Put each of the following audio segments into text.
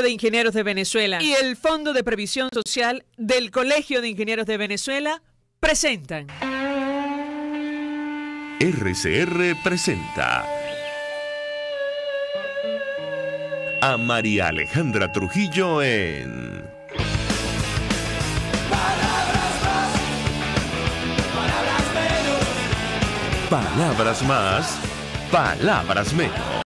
de Ingenieros de Venezuela y el Fondo de Previsión Social del Colegio de Ingenieros de Venezuela presentan. RCR presenta a María Alejandra Trujillo en Palabras más, palabras menos. Palabras más, palabras menos.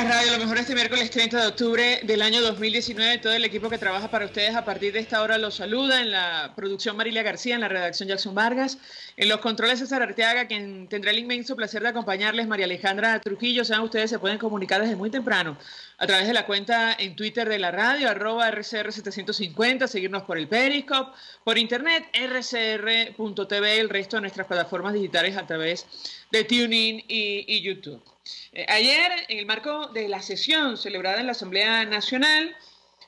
Radio, lo mejor este miércoles 30 de octubre del año 2019. Todo el equipo que trabaja para ustedes a partir de esta hora los saluda. En la producción Marilia García, en la redacción Jackson Vargas, en los controles César Arteaga, quien tendrá el inmenso placer de acompañarles, María Alejandra Trujillo. Saben, ustedes se pueden comunicar desde muy temprano a través de la cuenta en Twitter de la radio, @RCR750, seguirnos por el Periscope, por internet, rcr.tv, el resto de nuestras plataformas digitales a través de TuneIn y YouTube. Ayer, en el marco de la sesión celebrada en la Asamblea Nacional,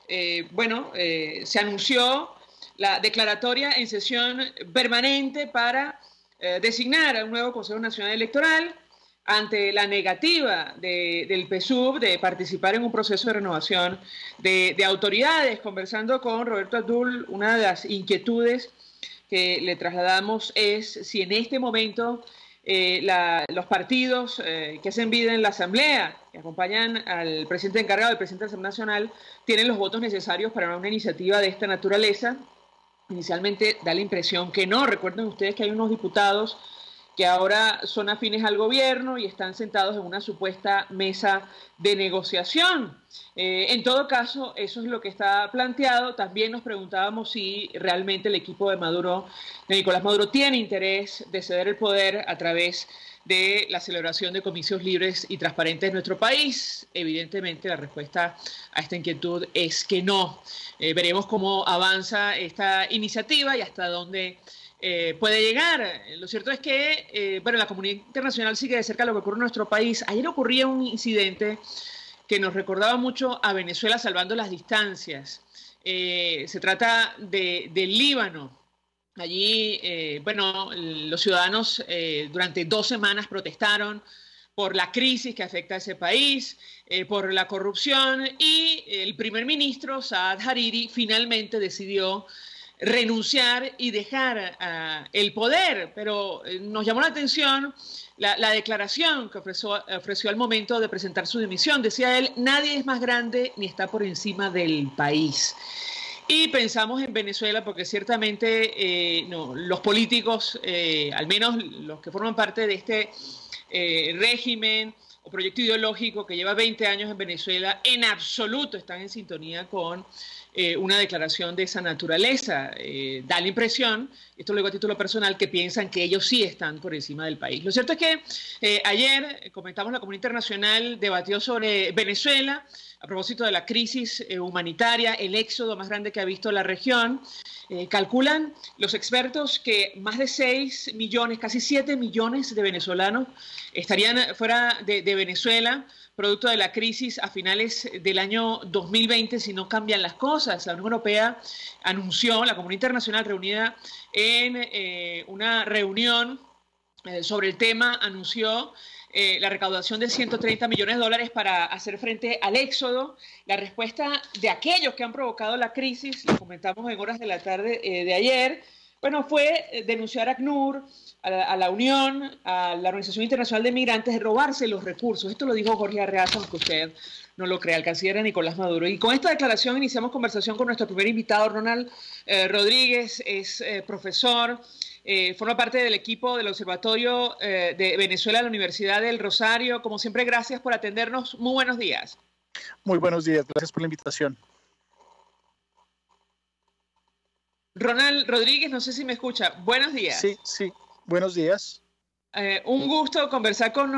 se anunció la declaratoria en sesión permanente para designar a un nuevo Consejo Nacional Electoral ante la negativa del PSUV de participar en un proceso de renovación de autoridades. Conversando con Roberto Abdul, una de las inquietudes que le trasladamos es si en este momento los partidos que hacen vida en la Asamblea, que acompañan al presidente encargado, el presidente de la Asamblea Nacional, tienen los votos necesarios para una iniciativa de esta naturaleza. Inicialmente da la impresión que no. Recuerden ustedes que hay unos diputados que ahora son afines al gobierno y están sentados en una supuesta mesa de negociación. En todo caso, eso es lo que está planteado. También nos preguntábamos si realmente el equipo de Nicolás Maduro, tiene interés de ceder el poder a través de la celebración de comicios libres y transparentes en nuestro país. Evidentemente, la respuesta a esta inquietud es que no. Veremos cómo avanza esta iniciativa y hasta dónde puede llegar. Lo cierto es que la comunidad internacional sigue de cerca lo que ocurre en nuestro país. Ayer ocurría un incidente que nos recordaba mucho a Venezuela salvando las distancias. Se trata del Líbano. Allí, los ciudadanos durante 2 semanas protestaron por la crisis que afecta a ese país, por la corrupción, y el primer ministro, Saad Hariri, finalmente decidió renunciar y dejar el poder. Pero nos llamó la atención la declaración que ofreció al momento de presentar su dimisión. Decía él: nadie es más grande ni está por encima del país. Y pensamos en Venezuela porque ciertamente los políticos, al menos los que forman parte de este régimen o proyecto ideológico que lleva 20 años en Venezuela, en absoluto están en sintonía con una declaración de esa naturaleza. Da la impresión, esto lo digo a título personal, que piensan que ellos sí están por encima del país. Lo cierto es que ayer comentamos, la comunidad internacional debatió sobre Venezuela a propósito de la crisis humanitaria, el éxodo más grande que ha visto la región. Calculan los expertos que más de 6 millones, casi 7 millones de venezolanos estarían fuera de Venezuela, producto de la crisis a finales del año 2020, si no cambian las cosas. La Unión Europea anunció, la comunidad internacional reunida en una reunión sobre el tema, anunció la recaudación de $130 millones para hacer frente al éxodo. La respuesta de aquellos que han provocado la crisis, lo comentamos en horas de la tarde de ayer, fue denunciar a ACNUR, a la Unión, a la Organización Internacional de Migrantes, de robarse los recursos. Esto lo dijo Jorge Arreaza, aunque usted no lo crea, el canciller Nicolás Maduro. Y con esta declaración iniciamos conversación con nuestro primer invitado, Ronald Rodríguez. Es profesor, forma parte del equipo del Observatorio de Venezuela de la Universidad del Rosario. Como siempre, gracias por atendernos. Muy buenos días. Muy buenos días, gracias por la invitación. Ronald Rodríguez, no sé si me escucha. Buenos días. Sí, buenos días. Un gusto conversar con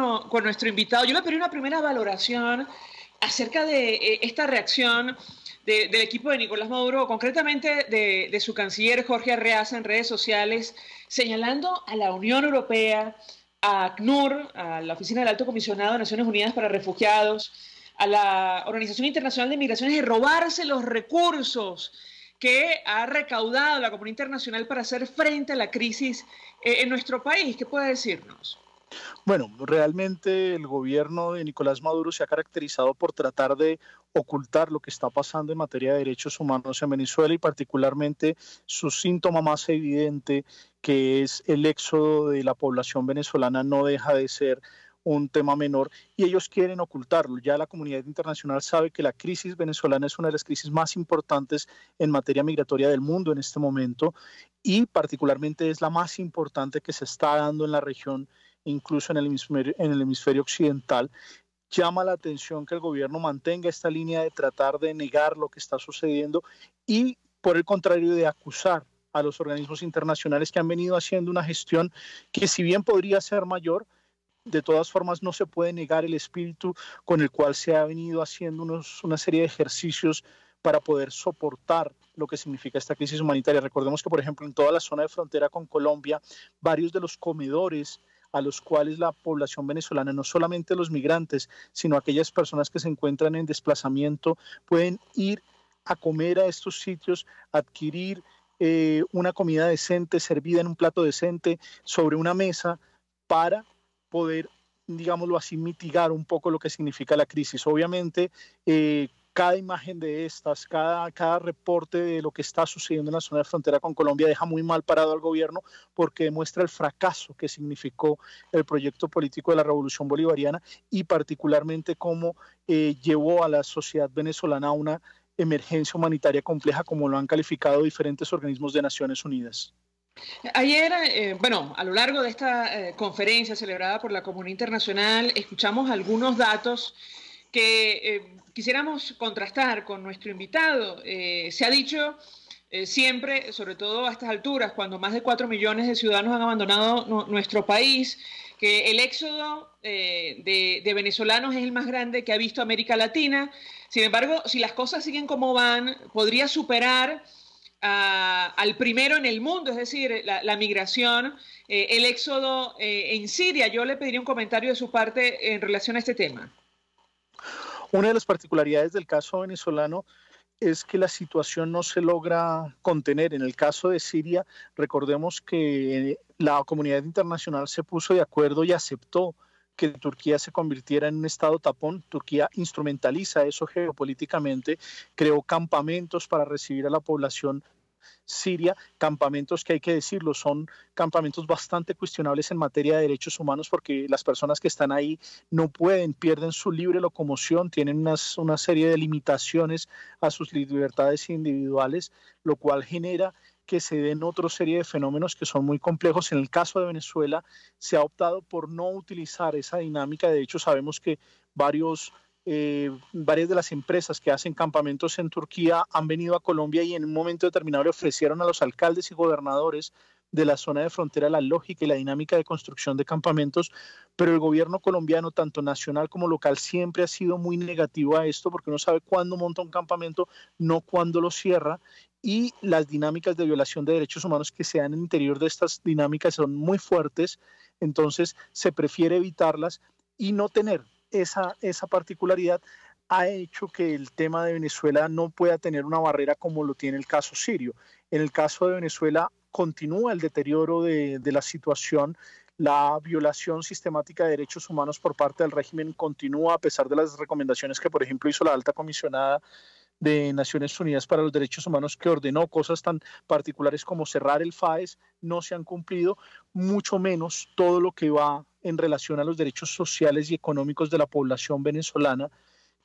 nuestro invitado. Yo le pedí una primera valoración acerca de esta reacción del equipo de Nicolás Maduro, concretamente de su canciller Jorge Arreaza en redes sociales, señalando a la Unión Europea, a ACNUR, a la Oficina del Alto Comisionado de Naciones Unidas para Refugiados, a la Organización Internacional de Migraciones, de robarse los recursos que ha recaudado la comunidad internacional para hacer frente a la crisis en nuestro país. ¿Qué puede decirnos? Bueno, realmente el gobierno de Nicolás Maduro se ha caracterizado por tratar de ocultar lo que está pasando en materia de derechos humanos en Venezuela y particularmente su síntoma más evidente, que es el éxodo de la población venezolana, no deja de ser un tema menor y ellos quieren ocultarlo. Ya la comunidad internacional sabe que la crisis venezolana es una de las crisis más importantes en materia migratoria del mundo en este momento y particularmente es la más importante que se está dando en la región, incluso en el hemisferio occidental. Llama la atención que el gobierno mantenga esta línea de tratar de negar lo que está sucediendo y, por el contrario, de acusar a los organismos internacionales que han venido haciendo una gestión que, si bien podría ser mayor, de todas formas no se puede negar el espíritu con el cual se ha venido haciendo una serie de ejercicios para poder soportar lo que significa esta crisis humanitaria. Recordemos que, por ejemplo, en toda la zona de frontera con Colombia, varios de los comedores a los cuales la población venezolana, no solamente los migrantes, sino aquellas personas que se encuentran en desplazamiento, pueden ir a comer a estos sitios, adquirir una comida decente, servida en un plato decente, sobre una mesa, para poder, digámoslo así, mitigar un poco lo que significa la crisis. Obviamente, cada imagen de estas, cada reporte de lo que está sucediendo en la zona de frontera con Colombia deja muy mal parado al gobierno porque demuestra el fracaso que significó el proyecto político de la Revolución Bolivariana y particularmente cómo llevó a la sociedad venezolana a una emergencia humanitaria compleja, como lo han calificado diferentes organismos de Naciones Unidas. Ayer, a lo largo de esta conferencia celebrada por la comunidad internacional, escuchamos algunos datos que quisiéramos contrastar con nuestro invitado. Se ha dicho siempre, sobre todo a estas alturas, cuando más de 4 millones de ciudadanos han abandonado nuestro país, que el éxodo de venezolanos es el más grande que ha visto América Latina. Sin embargo, si las cosas siguen como van, podría superar al primero en el mundo, es decir, la migración, el éxodo en Siria. Yo le pediría un comentario de su parte en relación a este tema. Una de las particularidades del caso venezolano es que la situación no se logra contener. En el caso de Siria, recordemos que la comunidad internacional se puso de acuerdo y aceptó que Turquía se convirtiera en un estado tapón. Turquía instrumentaliza eso geopolíticamente, creó campamentos para recibir a la población siria, campamentos que hay que decirlo, son campamentos bastante cuestionables en materia de derechos humanos porque las personas que están ahí no pueden, pierden su libre locomoción, tienen una serie de limitaciones a sus libertades individuales, lo cual genera que se den otra serie de fenómenos que son muy complejos. En el caso de Venezuela se ha optado por no utilizar esa dinámica. De hecho, sabemos que varias de las empresas que hacen campamentos en Turquía han venido a Colombia y en un momento determinado le ofrecieron a los alcaldes y gobernadores de la zona de frontera la lógica y la dinámica de construcción de campamentos, pero el gobierno colombiano, tanto nacional como local, siempre ha sido muy negativo a esto porque no sabe cuándo monta un campamento, no cuándo lo cierra, y las dinámicas de violación de derechos humanos que se dan en el interior de estas dinámicas son muy fuertes, entonces se prefiere evitarlas y no tener esa particularidad ha hecho que el tema de Venezuela no pueda tener una barrera como lo tiene el caso sirio. En el caso de Venezuela continúa el deterioro de la situación, la violación sistemática de derechos humanos por parte del régimen continúa a pesar de las recomendaciones que, por ejemplo, hizo la alta comisionada de Naciones Unidas para los Derechos Humanos, que ordenó cosas tan particulares como cerrar el FAES, no se han cumplido, mucho menos todo lo que va en relación a los derechos sociales y económicos de la población venezolana,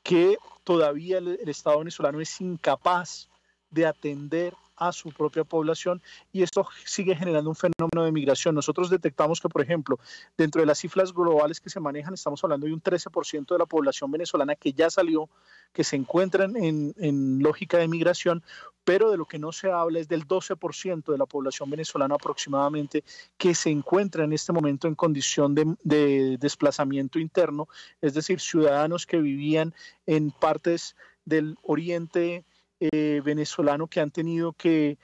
que todavía el Estado venezolano es incapaz de atender a su propia población y esto sigue generando un fenómeno de migración. Nosotros detectamos que, por ejemplo, dentro de las cifras globales que se manejan, estamos hablando de un 13% de la población venezolana que ya salió, que se encuentran en lógica de migración, pero de lo que no se habla es del 12% de la población venezolana aproximadamente que se encuentra en este momento en condición de desplazamiento interno, es decir, ciudadanos que vivían en partes del oriente venezolano que han tenido que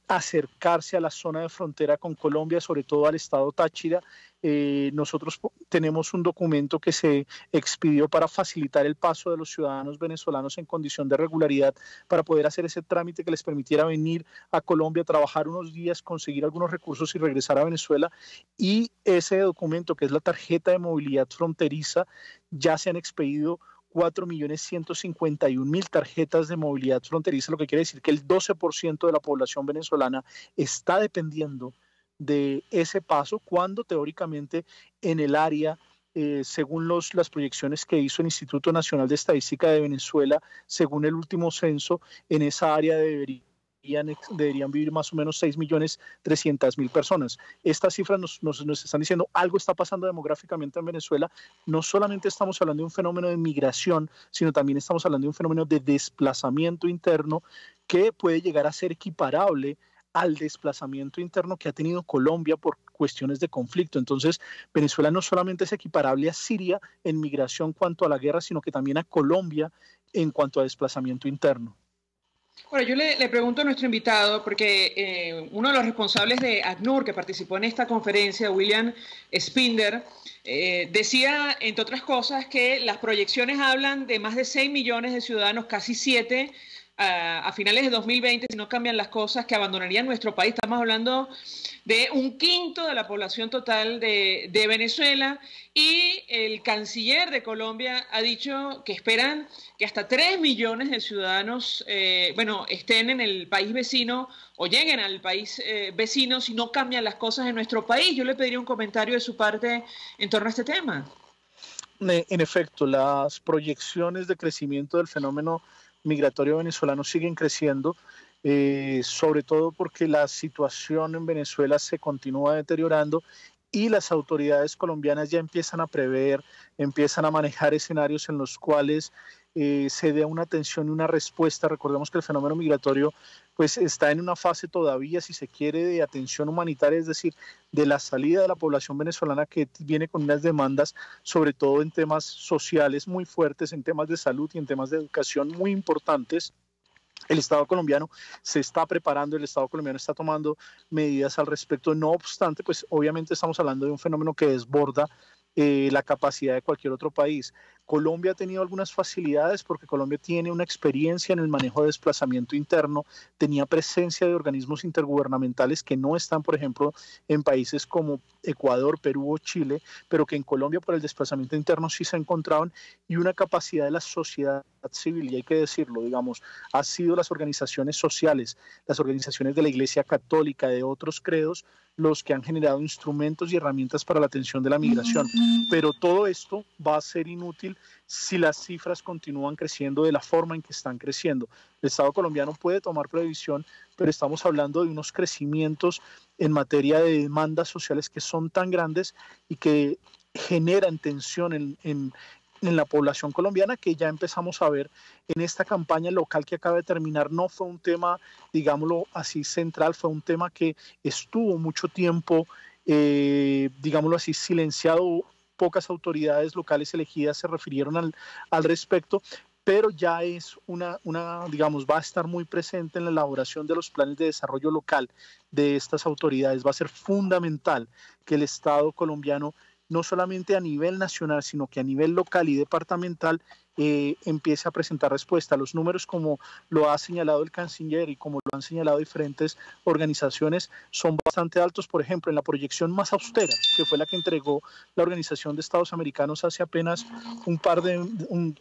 acercarse a la zona de frontera con Colombia, sobre todo al estado Táchira. Nosotros tenemos un documento que se expidió para facilitar el paso de los ciudadanos venezolanos en condición de regularidad para poder hacer ese trámite que les permitiera venir a Colombia, trabajar unos días, conseguir algunos recursos y regresar a Venezuela. Y ese documento, que es la tarjeta de movilidad fronteriza, ya se han expedido 4.151.000 tarjetas de movilidad fronteriza, lo que quiere decir que el 12% de la población venezolana está dependiendo de ese paso, cuando teóricamente en el área, según las proyecciones que hizo el Instituto Nacional de Estadística de Venezuela, según el último censo, en esa área deberían vivir más o menos 6.300.000 personas. Estas cifras nos están diciendo algo está pasando demográficamente en Venezuela. No solamente estamos hablando de un fenómeno de migración, sino también estamos hablando de un fenómeno de desplazamiento interno que puede llegar a ser equiparable al desplazamiento interno que ha tenido Colombia por cuestiones de conflicto. Entonces, Venezuela no solamente es equiparable a Siria en migración cuanto a la guerra, sino que también a Colombia en cuanto a desplazamiento interno. Bueno, yo le pregunto a nuestro invitado, porque uno de los responsables de ACNUR, que participó en esta conferencia, William Spinder, decía, entre otras cosas, que las proyecciones hablan de más de 6 millones de ciudadanos, casi 7, a finales de 2020, si no cambian las cosas, que abandonarían nuestro país. Estamos hablando de 1/5 de la población total de Venezuela, y el canciller de Colombia ha dicho que esperan que hasta 3 millones de ciudadanos estén en el país vecino o lleguen al país vecino si no cambian las cosas en nuestro país. Yo le pediría un comentario de su parte en torno a este tema. En efecto, las proyecciones de crecimiento del fenómeno migratorio venezolano siguen creciendo, sobre todo porque la situación en Venezuela se continúa deteriorando y las autoridades colombianas ya empiezan a prever, empiezan a manejar escenarios en los cuales se dé una atención y una respuesta. Recordemos que el fenómeno migratorio pues está en una fase todavía, si se quiere, de atención humanitaria, es decir, de la salida de la población venezolana, que viene con unas demandas, sobre todo en temas sociales muy fuertes, en temas de salud y en temas de educación muy importantes. El Estado colombiano se está preparando, el Estado colombiano está tomando medidas al respecto. No obstante, pues obviamente estamos hablando de un fenómeno que desborda la capacidad de cualquier otro país. Colombia ha tenido algunas facilidades porque Colombia tiene una experiencia en el manejo de desplazamiento interno, tenía presencia de organismos intergubernamentales que no están, por ejemplo, en países como Ecuador, Perú o Chile, pero que en Colombia por el desplazamiento interno sí se encontraban, y una capacidad de la sociedad civil, y hay que decirlo, digamos, ha sido las organizaciones sociales, las organizaciones de la Iglesia Católica, de otros credos, los que han generado instrumentos y herramientas para la atención de la migración. Pero todo esto va a ser inútil si las cifras continúan creciendo de la forma en que están creciendo. El Estado colombiano puede tomar previsión, pero estamos hablando de unos crecimientos en materia de demandas sociales que son tan grandes y que generan tensión en la población colombiana, que ya empezamos a ver en esta campaña local que acaba de terminar. No fue un tema, digámoslo así, central, fue un tema que estuvo mucho tiempo, digámoslo así, silenciado. Pocas autoridades locales elegidas se refirieron al respecto, pero ya es digamos, va a estar muy presente en la elaboración de los planes de desarrollo local de estas autoridades. Va a ser fundamental que el Estado colombiano, no solamente a nivel nacional, sino que a nivel local y departamental, empiece a presentar respuesta. Los números, como lo ha señalado el canciller y como lo han señalado diferentes organizaciones, son bastante altos. Por ejemplo, en la proyección más austera, que fue la que entregó la Organización de Estados Americanos hace apenas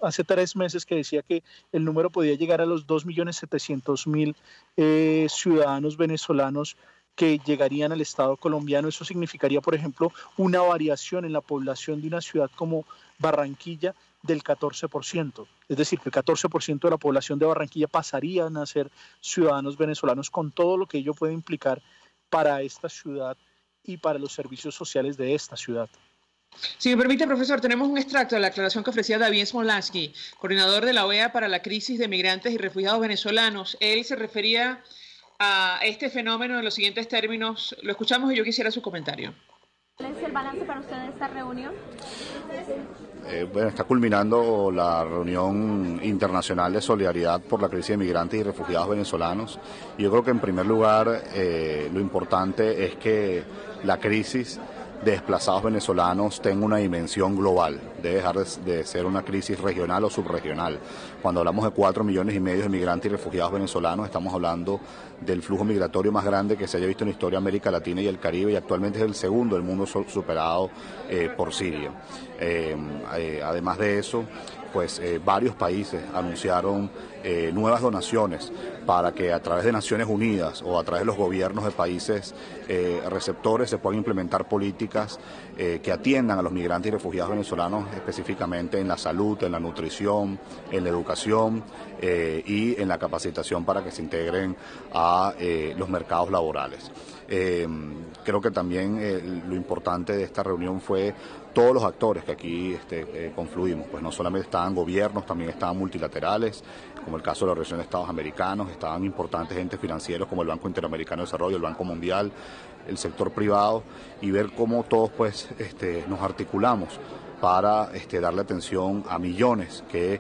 hace 3 meses, que decía que el número podía llegar a los 2.700.000 ciudadanos venezolanos que llegarían al Estado colombiano. Eso significaría, por ejemplo, una variación en la población de una ciudad como Barranquilla del 14%. Es decir, que el 14% de la población de Barranquilla pasarían a ser ciudadanos venezolanos, con todo lo que ello puede implicar para esta ciudad y para los servicios sociales de esta ciudad. Si me permite, profesor, tenemos un extracto de la aclaración que ofrecía David Smolansky, coordinador de la OEA para la crisis de migrantes y refugiados venezolanos. Él se refería a este fenómeno en los siguientes términos. Lo escuchamos y yo quisiera su comentario. ¿Cuál es el balance para usted de esta reunión? Bueno, está culminando la reunión internacional de solidaridad por la crisis de migrantes y refugiados venezolanos. Y yo creo que en primer lugar lo importante es que la crisis de desplazados venezolanos tenga una dimensión global, debe dejar de ser una crisis regional o subregional. Cuando hablamos de 4,5 millones de migrantes y refugiados venezolanos, estamos hablando del flujo migratorio más grande que se haya visto en la historia de América Latina y el Caribe, y actualmente es el segundo del mundo, superado por Siria. Además de eso, pues varios países anunciaron nuevas donaciones para que a través de Naciones Unidas o a través de los gobiernos de países receptores se puedan implementar políticas que atiendan a los migrantes y refugiados venezolanos, específicamente en la salud, en la nutrición, en la educación y en la capacitación para que se integren a los mercados laborales. Creo que también lo importante de esta reunión fue todos los actores que aquí confluimos, pues no solamente estaban gobiernos, también estaban multilaterales, como el caso de la Organización de Estados Americanos, estaban importantes entes financieros como el Banco Interamericano de Desarrollo, el Banco Mundial, el sector privado, y ver cómo todos pues nos articulamos para darle atención a millones que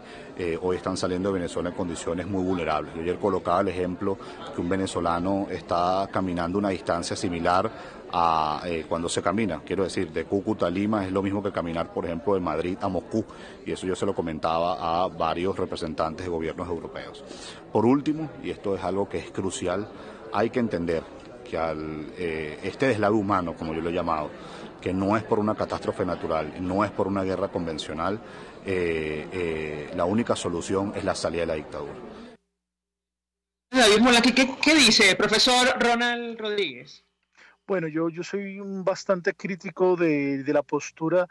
hoy están saliendo de Venezuela en condiciones muy vulnerables. Yo ayer colocaba el ejemplo que un venezolano está caminando una distancia similar a cuando se camina, quiero decir, de Cúcuta a Lima es lo mismo que caminar, por ejemplo, de Madrid a Moscú, y eso yo se lo comentaba a varios representantes de gobiernos europeos. Por último, y esto es algo que es crucial, hay que entender que este deslave humano, como yo lo he llamado, que no es por una catástrofe natural, no es por una guerra convencional, la única solución es la salida de la dictadura. David Mola, ¿qué dice profesor Ronald Rodríguez? Bueno, yo soy bastante crítico de la postura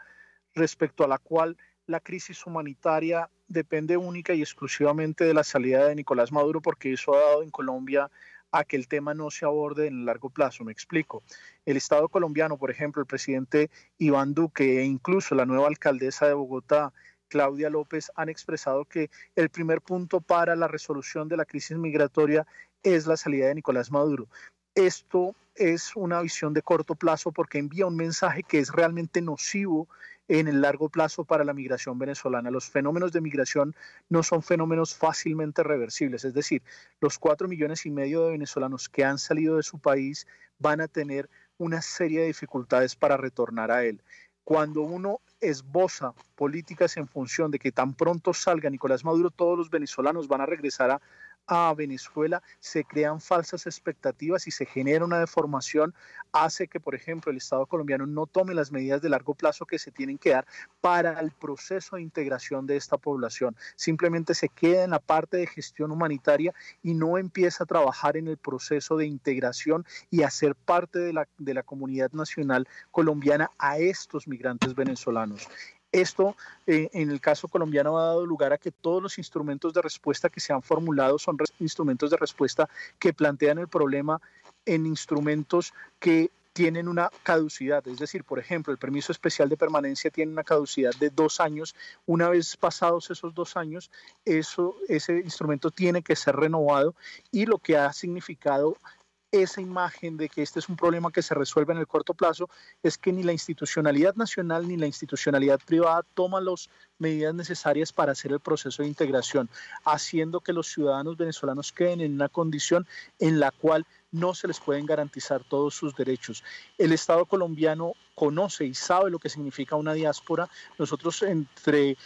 respecto a la cual la crisis humanitaria depende única y exclusivamente de la salida de Nicolás Maduro, porque eso ha dado en Colombia a que el tema no se aborde en el largo plazo. Me explico. El Estado colombiano, por ejemplo, el presidente Iván Duque e incluso la nueva alcaldesa de Bogotá, Claudia López, han expresado que el primer punto para la resolución de la crisis migratoria es la salida de Nicolás Maduro. Esto es una visión de corto plazo porque envía un mensaje que es realmente nocivo en el largo plazo para la migración venezolana. Los fenómenos de migración no son fenómenos fácilmente reversibles, es decir, los 4,5 millones de venezolanos que han salido de su país van a tener una serie de dificultades para retornar a él. Cuando uno esboza políticas en función de que tan pronto salga Nicolás Maduro, todos los venezolanos van a regresar a Venezuela, se crean falsas expectativas y se genera una deformación, hace que, por ejemplo, el Estado colombiano no tome las medidas de largo plazo que se tienen que dar para el proceso de integración de esta población. Simplemente se queda en la parte de gestión humanitaria y no empieza a trabajar en el proceso de integración y a ser parte de la comunidad nacional colombiana a estos migrantes venezolanos. Esto, en el caso colombiano, ha dado lugar a que todos los instrumentos de respuesta que se han formulado son instrumentos de respuesta que plantean el problema en instrumentos que tienen una caducidad. Es decir, por ejemplo, el permiso especial de permanencia tiene una caducidad de 2 años. Una vez pasados esos 2 años, ese instrumento tiene que ser renovado, y lo que ha significado esa imagen de que este es un problema que se resuelve en el corto plazo es que ni la institucionalidad nacional ni la institucionalidad privada toman las medidas necesarias para hacer el proceso de integración, haciendo que los ciudadanos venezolanos queden en una condición en la cual no se les pueden garantizar todos sus derechos. El Estado colombiano conoce y sabe lo que significa una diáspora. Nosotros entre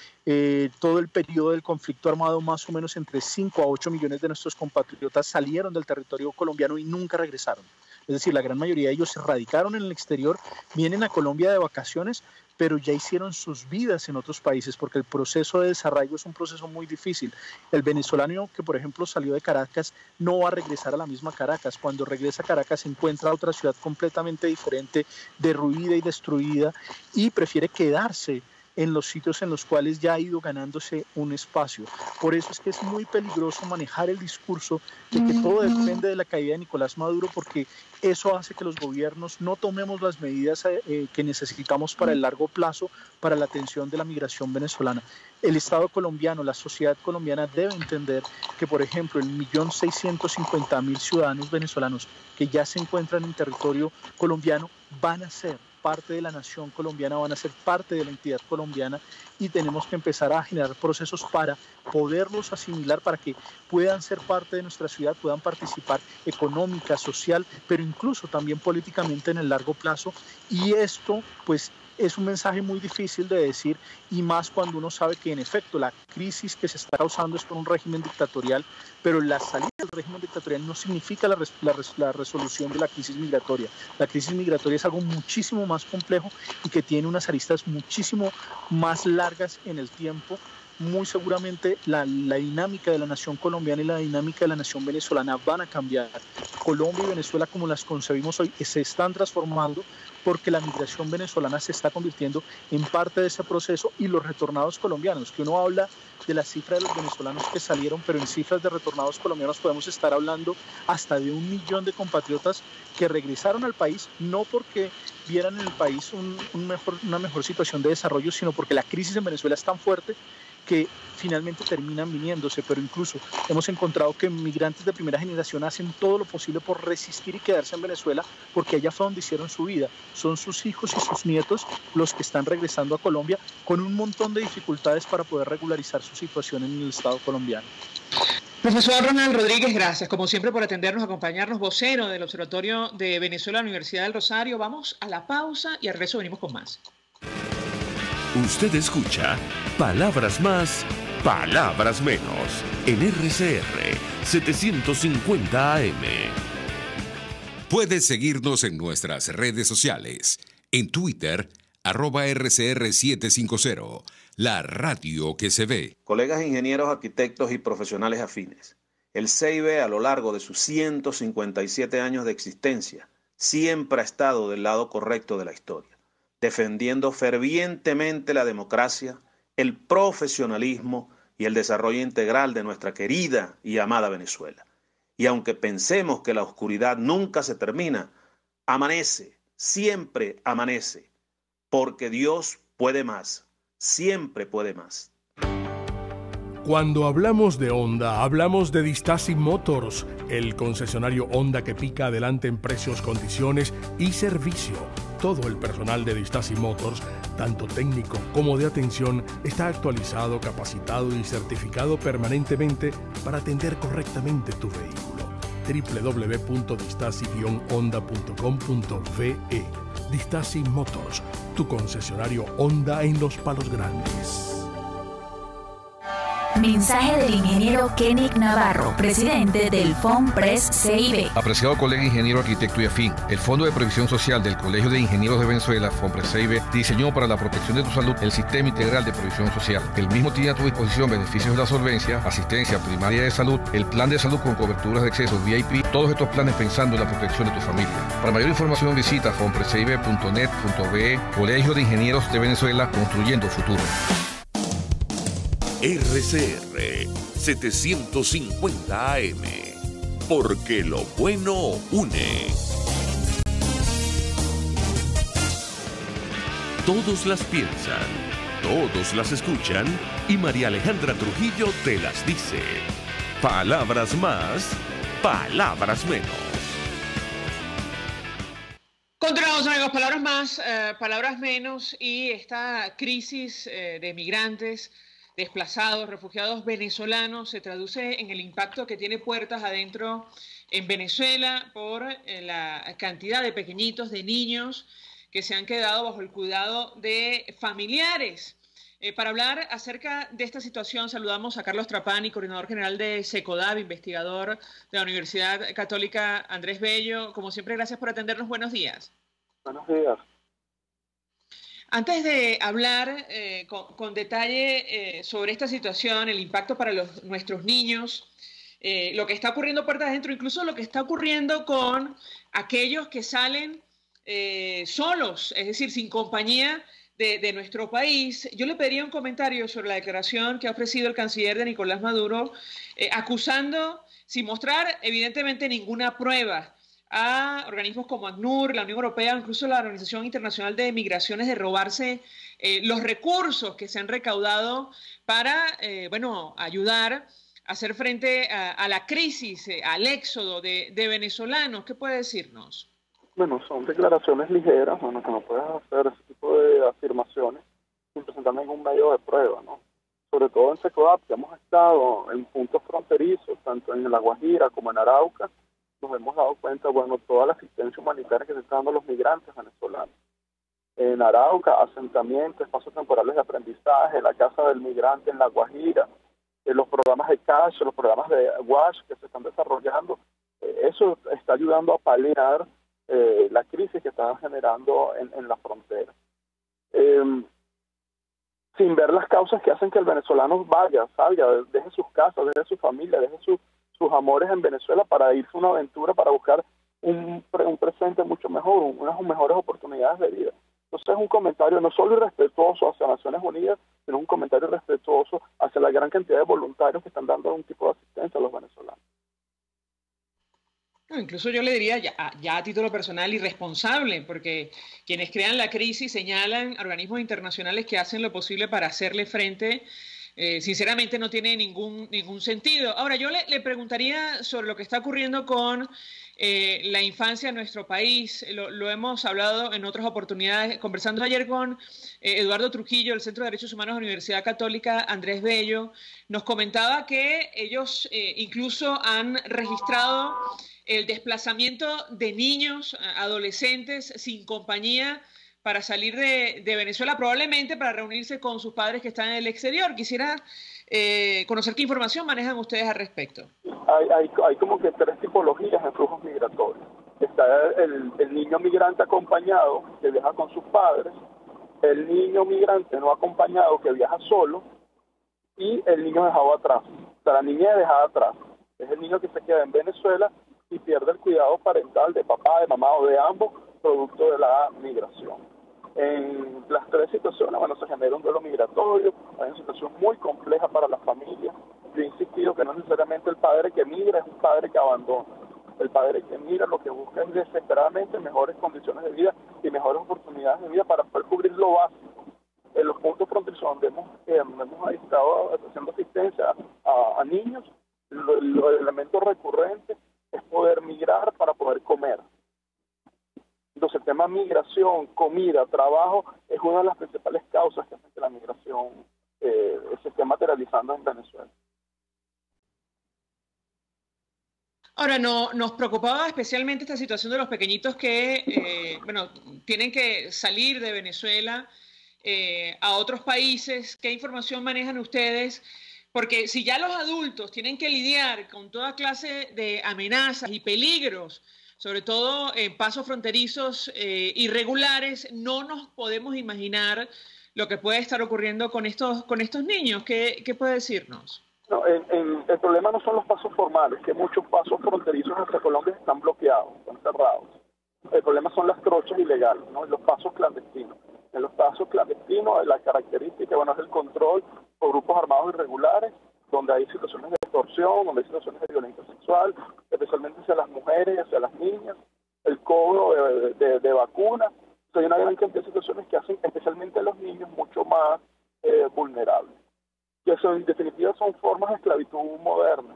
todo el periodo del conflicto armado, más o menos entre 5 a 8 millones de nuestros compatriotas salieron del territorio colombiano y nunca regresaron. Es decir, la gran mayoría de ellos se radicaron en el exterior, vienen a Colombia de vacaciones, pero ya hicieron sus vidas en otros países, porque el proceso de desarraigo es un proceso muy difícil. El venezolano que, por ejemplo, salió de Caracas no va a regresar a la misma Caracas. Cuando regresa a Caracas se encuentra otra ciudad completamente diferente, derruida y destruida, y prefiere quedarse en los sitios en los cuales ya ha ido ganándose un espacio. Por eso es que es muy peligroso manejar el discurso de que todo depende de la caída de Nicolás Maduro, porque eso hace que los gobiernos no tomemos las medidas que necesitamos para el largo plazo para la atención de la migración venezolana. El Estado colombiano, la sociedad colombiana debe entender que, por ejemplo, el 1.650.000 ciudadanos venezolanos que ya se encuentran en territorio colombiano van a ser parte de la nación colombiana, van a ser parte de la entidad colombiana y tenemos que empezar a generar procesos para poderlos asimilar, para que puedan ser parte de nuestra ciudad, puedan participar económica, social, pero incluso también políticamente en el largo plazo. Y esto, pues, es un mensaje muy difícil de decir, y más cuando uno sabe que en efecto la crisis que se está causando es por un régimen dictatorial, pero la salida del régimen dictatorial no significa la resolución de la crisis migratoria. La crisis migratoria es algo muchísimo más complejo y que tiene unas aristas muchísimo más largas en el tiempo. Muy seguramente la dinámica de la nación colombiana y la dinámica de la nación venezolana van a cambiar. Colombia y Venezuela, como las concebimos hoy, se están transformando porque la migración venezolana se está convirtiendo en parte de ese proceso, y los retornados colombianos, que uno habla de la cifra de los venezolanos que salieron, pero en cifras de retornados colombianos podemos estar hablando hasta de 1 millón de compatriotas que regresaron al país, no porque vieran en el país una mejor situación de desarrollo, sino porque la crisis en Venezuela es tan fuerte que finalmente terminan viniéndose. Pero incluso hemos encontrado que migrantes de primera generación hacen todo lo posible por resistir y quedarse en Venezuela, porque allá fue donde hicieron su vida. Son sus hijos y sus nietos los que están regresando a Colombia con un montón de dificultades para poder regularizar su situación en el Estado colombiano. Profesor Ronald Rodríguez, gracias como siempre por atendernos, acompañarnos, vocero del Observatorio de Venezuela de la Universidad del Rosario. Vamos a la pausa y al regreso venimos con más. Usted escucha Palabras Más, Palabras Menos en RCR 750 AM. Puedes seguirnos en nuestras redes sociales. En Twitter, @RCR750, la radio que se ve. Colegas ingenieros, arquitectos y profesionales afines, el CIB, a lo largo de sus 157 años de existencia, siempre ha estado del lado correcto de la historia, defendiendo fervientemente la democracia, el profesionalismo y el desarrollo integral de nuestra querida y amada Venezuela. Y aunque pensemos que la oscuridad nunca se termina, amanece, siempre amanece, porque Dios puede más, siempre puede más. Cuando hablamos de Honda, hablamos de Distasi Motors, el concesionario Honda que pica adelante en precios, condiciones y servicio. Todo el personal de Distasi Motors, tanto técnico como de atención, está actualizado, capacitado y certificado permanentemente para atender correctamente tu vehículo. www.distasi-honda.com.ve. Distasi Motors, tu concesionario Honda en Los Palos Grandes. Mensaje del ingeniero Kenick Navarro, presidente del FOMPRES CIB. Apreciado colega ingeniero, arquitecto y afín, el Fondo de Previsión Social del Colegio de Ingenieros de Venezuela, FOMPRES CIB, diseñó para la protección de tu salud el Sistema Integral de Previsión Social. El mismo tiene a tu disposición beneficios de la solvencia, asistencia primaria de salud, el plan de salud con coberturas de acceso VIP, todos estos planes pensando en la protección de tu familia. Para mayor información visita fomprescib.net.be. Colegio de Ingenieros de Venezuela, construyendo futuro. RCR 750 AM, porque lo bueno une. Todos las piensan, todos las escuchan y María Alejandra Trujillo te las dice. Palabras más, palabras menos. Continuamos, amigos, palabras más, palabras menos, y esta crisis de migrantes, desplazados, refugiados venezolanos se traduce en el impacto que tiene puertas adentro en Venezuela por la cantidad de pequeñitos, de niños que se han quedado bajo el cuidado de familiares. Para hablar acerca de esta situación saludamos a Carlos Trapani, coordinador general de SECODAV, investigador de la Universidad Católica Andrés Bello. Como siempre, gracias por atendernos. Buenos días. Buenos días. Antes de hablar con detalle sobre esta situación, el impacto para nuestros niños, lo que está ocurriendo puertas adentro, incluso lo que está ocurriendo con aquellos que salen solos, es decir, sin compañía de nuestro país, yo le pediría un comentario sobre la declaración que ha ofrecido el canciller de Nicolás Maduro, acusando, sin mostrar evidentemente ninguna prueba, a organismos como ACNUR, la Unión Europea, incluso la Organización Internacional de Migraciones, de robarse los recursos que se han recaudado para, ayudar a hacer frente a la crisis, al éxodo de venezolanos. ¿Qué puede decirnos? Bueno, son declaraciones ligeras, bueno, que no puedes hacer ese tipo de afirmaciones sin presentar ningún medio de prueba, ¿no? Sobre todo en Secodap, que hemos estado en puntos fronterizos, tanto en La Guajira como en Arauca, nos hemos dado cuenta, bueno, toda la asistencia humanitaria que se está dando a los migrantes venezolanos. En Arauca, asentamientos, espacios temporales de aprendizaje, la Casa del Migrante en La Guajira, los programas de CASH, los programas de WASH que se están desarrollando, eso está ayudando a paliar la crisis que está generando en la frontera. Sin ver las causas que hacen que el venezolano salga, deje sus casas, deje su familia, deje sus amores en Venezuela para irse a una aventura, para buscar un presente mucho mejor, unas mejores oportunidades de vida. Entonces es un comentario no solo irrespetuoso hacia Naciones Unidas, sino un comentario irrespetuoso hacia la gran cantidad de voluntarios que están dando un tipo de asistencia a los venezolanos. No, incluso yo le diría ya a título personal irresponsable, porque quienes crean la crisis señalan a organismos internacionales que hacen lo posible para hacerle frente. Sinceramente no tiene ningún sentido. Ahora, yo le preguntaría sobre lo que está ocurriendo con la infancia en nuestro país. Lo hemos hablado en otras oportunidades. Conversando ayer con Eduardo Trujillo, del Centro de Derechos Humanos de la Universidad Católica Andrés Bello, nos comentaba que ellos incluso han registrado el desplazamiento de niños, adolescentes sin compañía para salir de Venezuela, probablemente para reunirse con sus padres que están en el exterior. Quisiera conocer qué información manejan ustedes al respecto. Hay como que tres tipologías en flujos migratorios. Está el niño migrante acompañado, que viaja con sus padres, el niño migrante no acompañado, que viaja solo, y el niño dejado atrás. O sea, la niña dejada atrás. Es el niño que se queda en Venezuela y pierde el cuidado parental de papá, de mamá o de ambos, producto de la migración. En las tres situaciones, bueno, se genera un duelo migratorio, hay una situación muy compleja para la familia. Yo he insistido que no necesariamente el padre que migra es un padre que abandona. El padre que migra lo que busca es desesperadamente mejores condiciones de vida y mejores oportunidades de vida para poder cubrir lo básico. En los puntos fronterizos donde hemos estado haciendo asistencia a niños, los elementos recurrentes es poder migrar para poder comer. Entonces el tema migración, comida, trabajo es una de las principales causas que hacen que la migración se esté materializando en Venezuela. Ahora, nos preocupaba especialmente esta situación de los pequeñitos que, tienen que salir de Venezuela a otros países. ¿Qué información manejan ustedes? Porque si ya los adultos tienen que lidiar con toda clase de amenazas y peligros, sobre todo en pasos fronterizos irregulares, no nos podemos imaginar lo que puede estar ocurriendo con estos niños. ¿Qué puede decirnos? No, el problema no son los pasos formales, que muchos pasos fronterizos hacia Colombia están bloqueados, están cerrados. El problema son las trochas ilegales, ¿no? Los pasos clandestinos. En los pasos clandestinos, la característica, es el control por grupos armados irregulares, donde hay situaciones de extorsión, donde hay situaciones de violencia sexual, especialmente hacia las mujeres, hacia las niñas, el cobro de vacunas. Hay una gran cantidad de situaciones que hacen especialmente a los niños mucho más vulnerables. Que eso, en definitiva, son formas de esclavitud moderna.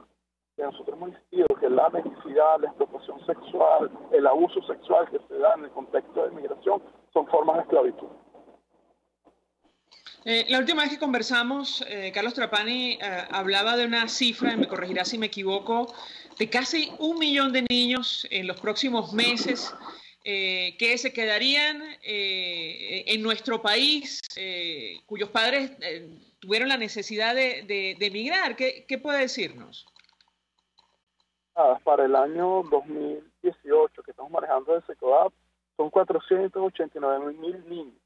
Que nosotros hemos insistido que la mendicidad, la explotación sexual, el abuso sexual que se da en el contexto de migración son formas de esclavitud. La última vez que conversamos, Carlos Trapani hablaba de una cifra, me corregirá si me equivoco, de casi 1 millón de niños en los próximos meses que se quedarían en nuestro país, cuyos padres tuvieron la necesidad de emigrar. ¿Qué puede decirnos? Para el año 2018, que estamos manejando el Secodap, son 489.000 niños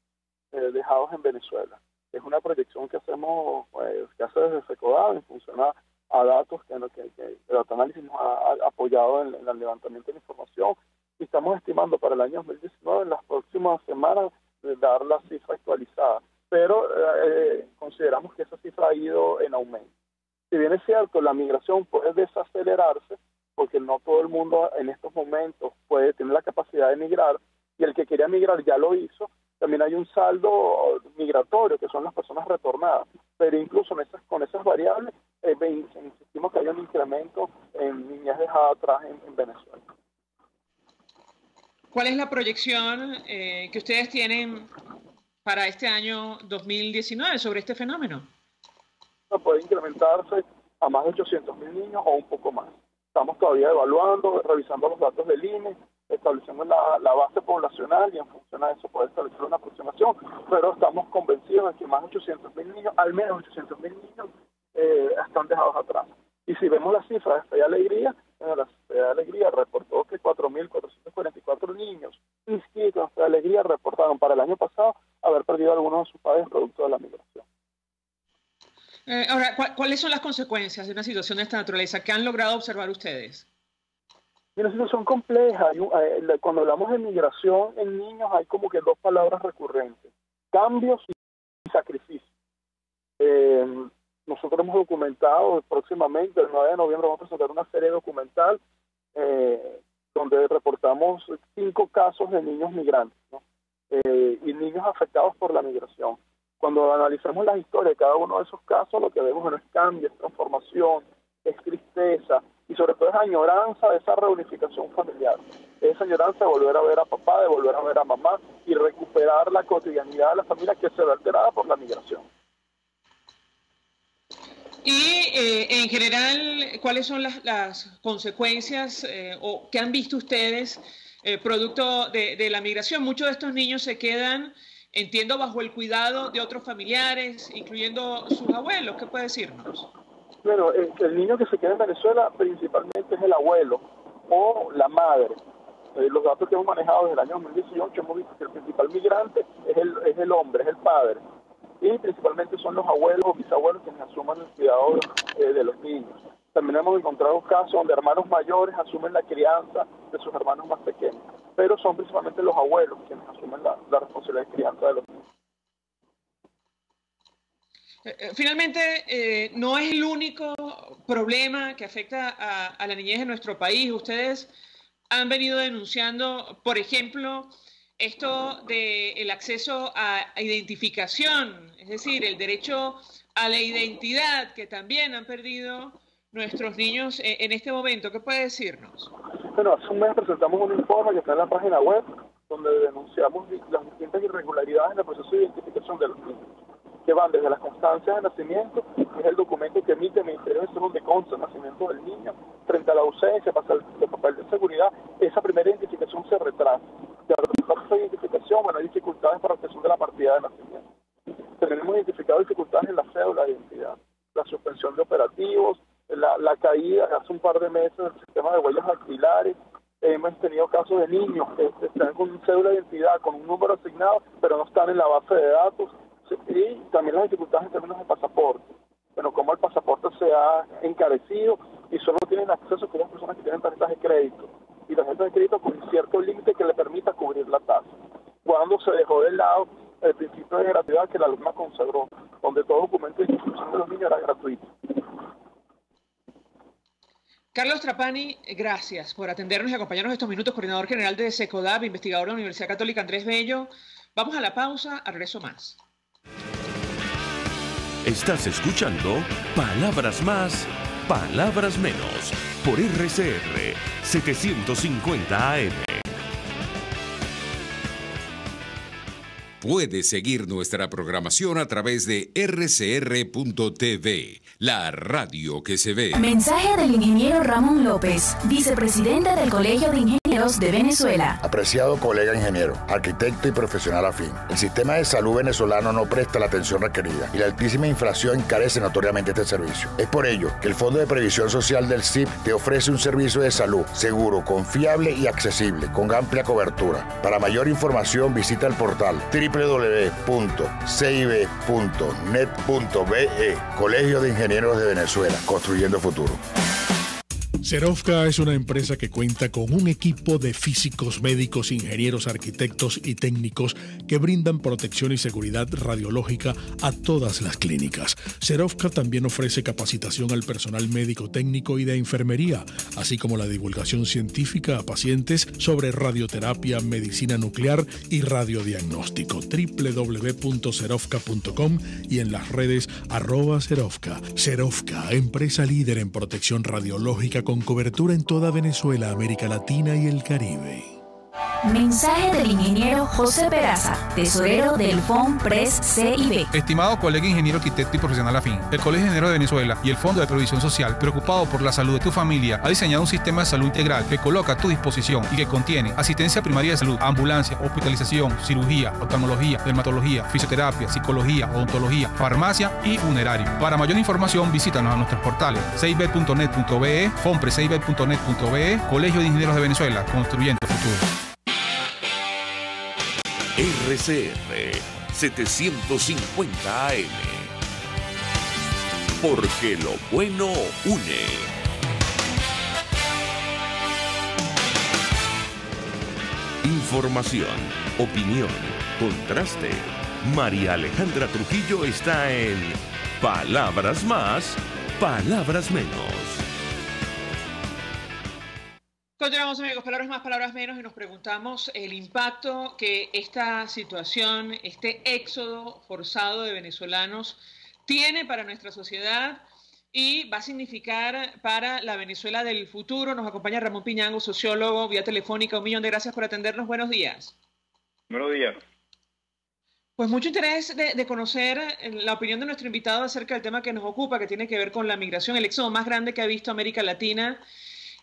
dejados en Venezuela. Es una proyección que hacemos, que hace desde Secodap en función a datos que el Data-Análisis nos ha apoyado en el levantamiento de información. Y estamos estimando para el año 2019, en las próximas semanas, dar la cifra actualizada. Pero consideramos que esa cifra ha ido en aumento. Si bien es cierto, la migración puede desacelerarse, porque no todo el mundo en estos momentos puede tener la capacidad de migrar, y el que quería migrar ya lo hizo. También hay un saldo migratorio, que son las personas retornadas, pero incluso con esas variables, insistimos que hay un incremento en niñez dejadas atrás en Venezuela. ¿Cuál es la proyección que ustedes tienen para este año 2019 sobre este fenómeno? Puede incrementarse a más de 800.000 niños o un poco más. Estamos todavía evaluando, revisando los datos del INE, estableciendo la base poblacional y en función a eso poder establecer una aproximación, pero estamos convencidos de que más de 800.000 niños, al menos 800.000 niños, están dejados atrás. Y si vemos las cifras de Fe y Alegría, la Fe y Alegría reportó que 4.444 niños inscritos en Fe y Alegría reportaron para el año pasado haber perdido a algunos de sus padres producto de la migración. Ahora, ¿cuáles son las consecuencias de una situación de esta naturaleza que han logrado observar ustedes? Es una situación compleja. Cuando hablamos de migración en niños hay como que dos palabras recurrentes: cambios y sacrificio. Nosotros hemos documentado próximamente, el 9 de noviembre vamos a presentar una serie documental donde reportamos 5 casos de niños migrantes, ¿no? Y niños afectados por la migración. Cuando analizamos las historias de cada uno de esos casos, lo que vemos es cambio, es transformación, es tristeza y sobre todo es añoranza de esa reunificación familiar. Esa añoranza de volver a ver a papá, de volver a ver a mamá y recuperar la cotidianidad de la familia que se ve alterada por la migración. Y en general, ¿cuáles son las consecuencias o qué han visto ustedes producto de la migración? Muchos de estos niños se quedan, entiendo, bajo el cuidado de otros familiares, incluyendo sus abuelos. ¿Qué puede decirnos? Bueno, el niño que se queda en Venezuela principalmente es el abuelo o la madre. Los datos que hemos manejado desde el año 2018 hemos visto que el principal migrante es el hombre, es el padre. Y principalmente son los abuelos o bisabuelos quienes asumen el cuidado de los niños. También hemos encontrado casos donde hermanos mayores asumen la crianza de sus hermanos más pequeños, pero son principalmente los abuelos quienes asumen la responsabilidad de crianza de los niños. Finalmente, no es el único problema que afecta a la niñez en nuestro país. Ustedes han venido denunciando, por ejemplo, esto del acceso a identificación, es decir, el derecho a la identidad que también han perdido nuestros niños en este momento. ¿Qué puede decirnos? Bueno, hace un mes presentamos un informe que está en la página web donde denunciamos las distintas irregularidades en el proceso de identificación de los niños, que van desde las constancias de nacimiento, que es el documento que emite el Ministerio de Salud donde consta el nacimiento del niño, frente a la ausencia, pasa el papel de seguridad, esa primera identificación se retrasa. De esa identificación, bueno, hay dificultades para la obtención de la partida de nacimiento. Tenemos identificado dificultades en la cédula de identidad, la suspensión de operativos, la caída hace un par de meses del sistema de huellas dactilares. Hemos tenido casos de niños que están con una cédula de identidad, con un número asignado, pero no están en la base de datos. Y también las dificultades en términos de pasaporte. Bueno, como el pasaporte se ha encarecido y solo tienen acceso a aquellas personas que tienen tarjetas de crédito. Y tarjetas de crédito con un cierto límite que le permita cubrir la tasa. Cuando se dejó de lado el principio de gratuidad que la alumna consagró, donde todo documento de inscripción de los niños era gratuito. Carlos Trapani, gracias por atendernos y acompañarnos estos minutos, coordinador general de SECODAP, investigador de la Universidad Católica Andrés Bello. Vamos a la pausa, al regreso más. Estás escuchando Palabras Más, Palabras Menos, por RCR 750 AM. Puedes seguir nuestra programación a través de rcr.tv, la radio que se ve. Mensaje del ingeniero Ramón López, vicepresidente del Colegio de Ingenieros de Venezuela. Apreciado colega ingeniero, arquitecto y profesional afín, el sistema de salud venezolano no presta la atención requerida y la altísima inflación encarece notoriamente este servicio. Es por ello que el Fondo de Previsión Social del CIP te ofrece un servicio de salud seguro, confiable y accesible, con amplia cobertura. Para mayor información visita el portal www.cib.net.be, Colegio de Ingenieros de Venezuela, construyendo futuro. Serovka es una empresa que cuenta con un equipo de físicos, médicos, ingenieros, arquitectos y técnicos que brindan protección y seguridad radiológica a todas las clínicas. Serovka también ofrece capacitación al personal médico, técnico y de enfermería, así como la divulgación científica a pacientes sobre radioterapia, medicina nuclear y radiodiagnóstico. www.serovka.com y en las redes @Serovka. Serovka, empresa líder en protección radiológica con cobertura en toda Venezuela, América Latina y el Caribe. Mensaje del ingeniero José Peraza, tesorero del FONPRES CIB. Estimado colega ingeniero, arquitecto y profesional afín, el Colegio de Ingenieros de Venezuela y el Fondo de Previsión Social, preocupado por la salud de tu familia, ha diseñado un sistema de salud integral que coloca a tu disposición y que contiene asistencia primaria de salud, ambulancia, hospitalización, cirugía, oftalmología, dermatología, fisioterapia, psicología, odontología, farmacia y funerario. Para mayor información, visítanos a nuestros portales cib.net.be, fonprescib.net.be, Colegio de Ingenieros de Venezuela, construyendo futuro. RCR 750 AM. Porque lo bueno une. Información, opinión, contraste. María Alejandra Trujillo está en Palabras Más, Palabras Menos. Continuamos, amigos, palabras más, palabras menos, y nos preguntamos el impacto que esta situación, este éxodo forzado de venezolanos tiene para nuestra sociedad y va a significar para la Venezuela del futuro. Nos acompaña Ramón Piñango, sociólogo, vía telefónica. 1.000.000 de gracias por atendernos. Buenos días. Buenos días. Pues mucho interés de conocer la opinión de nuestro invitado acerca del tema que nos ocupa, que tiene que ver con la migración, el éxodo más grande que ha visto América Latina,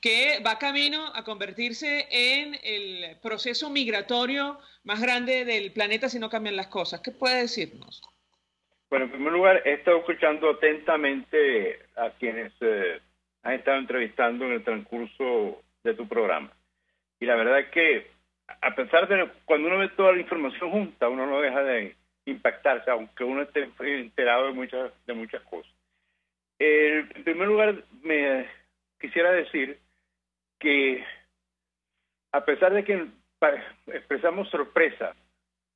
que va camino a convertirse en el proceso migratorio más grande del planeta si no cambian las cosas. ¿Qué puede decirnos? Bueno, en primer lugar, he estado escuchando atentamente a quienes han estado entrevistando en el transcurso de tu programa. Y la verdad es que, a pesar de cuando uno ve toda la información junta, uno no deja de impactarse, aunque uno esté enterado de muchas cosas. En primer lugar, me quisiera decir que a pesar de que expresamos sorpresa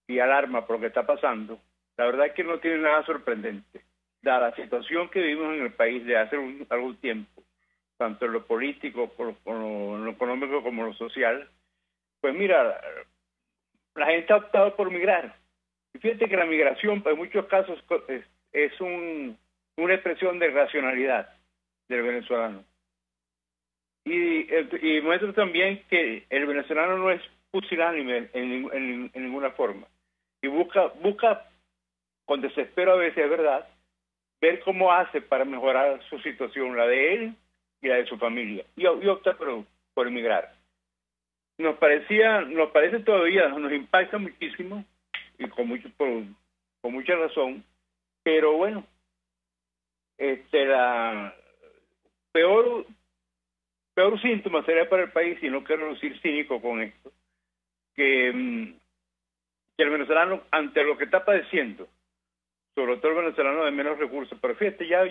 y alarma por lo que está pasando, la verdad es que no tiene nada sorprendente. Dada la situación que vivimos en el país de hace algún tiempo, tanto en lo político, en lo económico como en lo social, pues mira, la gente ha optado por migrar. Y fíjate que la migración, en muchos casos, es una expresión de racionalidad del venezolano. Y muestra también que el venezolano no es pusilánime en ninguna forma. Y busca con desespero a veces, es verdad, ver cómo hace para mejorar su situación, la de él y la de su familia. Y opta por emigrar. Nos parece todavía, nos impacta muchísimo, y con mucha razón, pero bueno, la peor síntoma sería para el país, y no quiero lucir cínico con esto, que el venezolano, ante lo que está padeciendo, sobre todo el venezolano de menos recursos, pero fíjate, ya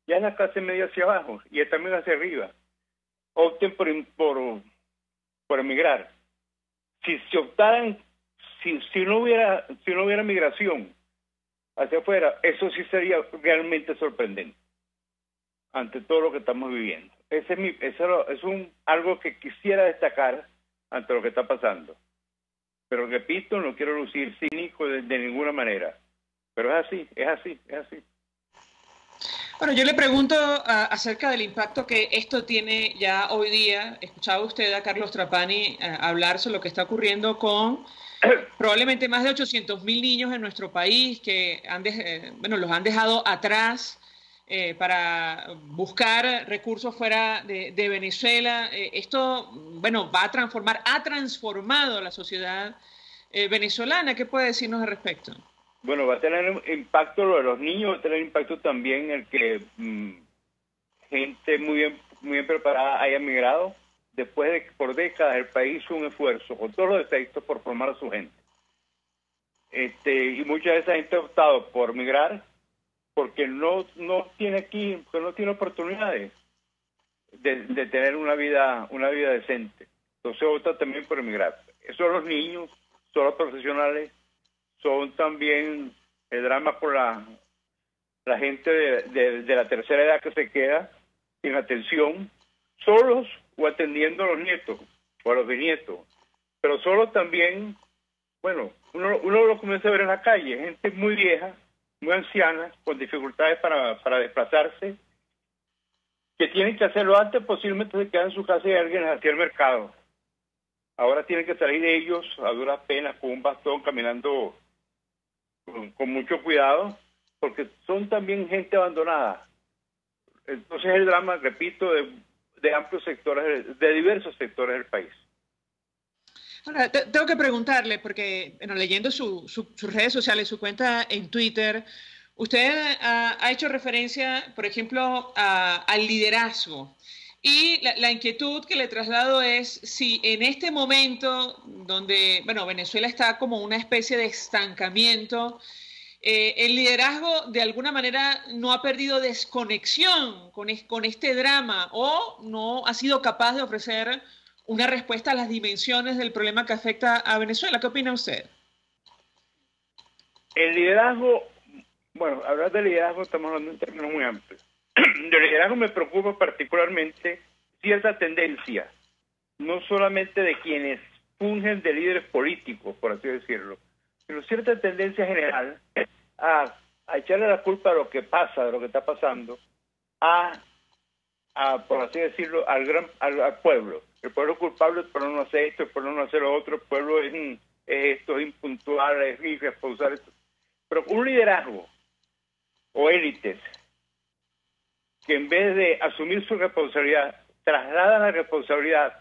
en la clase media hacia abajo, y también hacia arriba, opten por emigrar. Si no hubiera migración hacia afuera, eso sí sería realmente sorprendente ante todo lo que estamos viviendo. Eso es algo que quisiera destacar ante lo que está pasando. Pero repito, no quiero lucir cínico de ninguna manera. Pero es así. Bueno, yo le pregunto acerca del impacto que esto tiene ya hoy día. Escuchaba usted a Carlos Trapani hablar sobre lo que está ocurriendo con probablemente más de 800.000 niños en nuestro país que los han dejado atrás para buscar recursos fuera de Venezuela. Esto, ha transformado la sociedad venezolana. ¿Qué puede decirnos al respecto? Bueno, va a tener impacto lo de los niños, va a tener impacto también el que gente muy bien preparada haya migrado. Después de que por décadas el país hizo un esfuerzo, con todos los defectos, por formar a su gente. Y mucha de esa gente ha optado por migrar porque no tiene oportunidades de tener una vida decente. Entonces opta también por emigrar. Eso son los niños, son los profesionales, son también el drama por la gente de la tercera edad que se queda sin atención, solos o atendiendo a los nietos o a los bisnietos. Pero solos también, uno lo comienza a ver en la calle, gente muy vieja, muy anciana, con dificultades para desplazarse, que tienen que hacerlo antes, posiblemente se quedan en su casa y alguien hacia el mercado. Ahora tienen que salir ellos a duras penas con un bastón, caminando con mucho cuidado, porque son también gente abandonada. Entonces el drama, repito, de amplios sectores, de diversos sectores del país. Ahora, tengo que preguntarle, porque bueno, leyendo sus redes sociales, su cuenta en Twitter, usted ha hecho referencia, por ejemplo, al liderazgo. Y la inquietud que le traslado es si en este momento donde, bueno, Venezuela está como una especie de estancamiento, el liderazgo de alguna manera no ha perdido desconexión con este drama o no ha sido capaz de ofrecer una respuesta a las dimensiones del problema que afecta a Venezuela. ¿Qué opina usted? El liderazgo, bueno, hablar de liderazgo estamos hablando en términos muy amplios. De liderazgo me preocupa particularmente cierta tendencia, no solamente de quienes fungen de líderes políticos, por así decirlo, sino cierta tendencia general a echarle la culpa de lo que pasa, de lo que está pasando, por así decirlo, al pueblo. El pueblo es culpable, el pueblo no hace esto, el pueblo no hace lo otro, el pueblo es esto, es impuntual, es irresponsable. Pero un liderazgo o élites que en vez de asumir su responsabilidad, trasladan la responsabilidad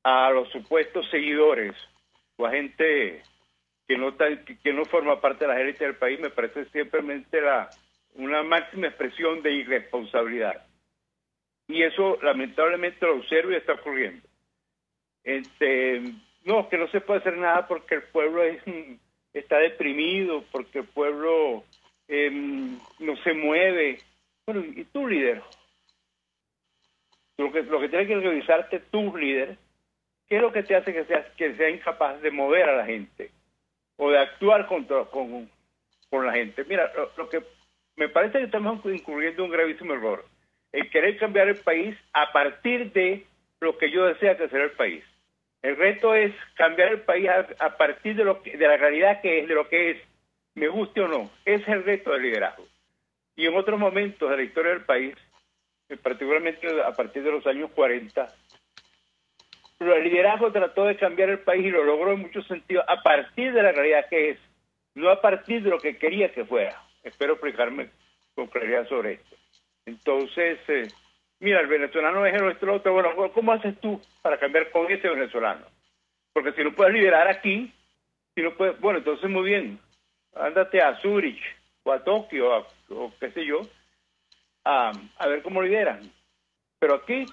a los supuestos seguidores o a gente que no forma parte de las élites del país, me parece simplemente una máxima expresión de irresponsabilidad. Y eso lamentablemente lo observo y está ocurriendo. No, que no se puede hacer nada porque el pueblo está deprimido, porque el pueblo no se mueve. Bueno, y tú, líder, lo que tienes que revisarte, tú, líder, ¿qué es lo que te hace que sea incapaz de mover a la gente o de actuar con la gente? Mira, lo que me parece que estamos incurriendo en un gravísimo error, el querer cambiar el país a partir de lo que yo desea que sea el país. El reto es cambiar el país a partir de la realidad que es, de lo que es, me guste o no. Ese es el reto del liderazgo. Y en otros momentos de la historia del país, particularmente a partir de los años 40, el liderazgo trató de cambiar el país y lo logró en muchos sentidos a partir de la realidad que es, no a partir de lo que quería que fuera. Espero explicarme con claridad sobre esto. Entonces, mira, el venezolano es nuestro otro. Bueno, ¿cómo haces tú para cambiar con ese venezolano? Porque si no puedes liderar aquí, si no puedes, bueno, entonces muy bien, ándate a Zurich o a Tokio o qué sé yo, a ver cómo lideran. Pero aquí,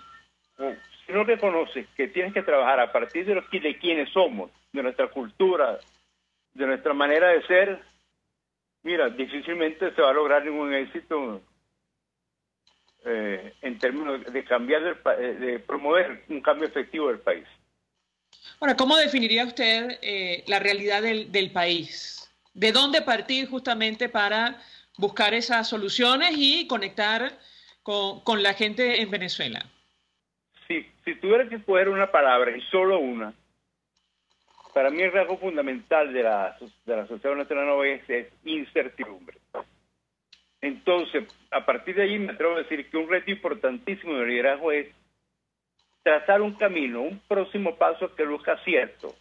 si no reconoces que tienes que trabajar a partir de quienes somos, de nuestra cultura, de nuestra manera de ser, mira, difícilmente se va a lograr ningún éxito en términos de cambiar, de promover un cambio efectivo del país. Ahora, ¿cómo definiría usted la realidad del país? ¿De dónde partir justamente para buscar esas soluciones y conectar con la gente en Venezuela? Si tuviera que escoger una palabra, y solo una, para mí el rasgo fundamental de la sociedad venezolana hoy es incertidumbre. Entonces, a partir de allí me atrevo a decir que un reto importantísimo del liderazgo es trazar un camino, un próximo paso que luzca cierto.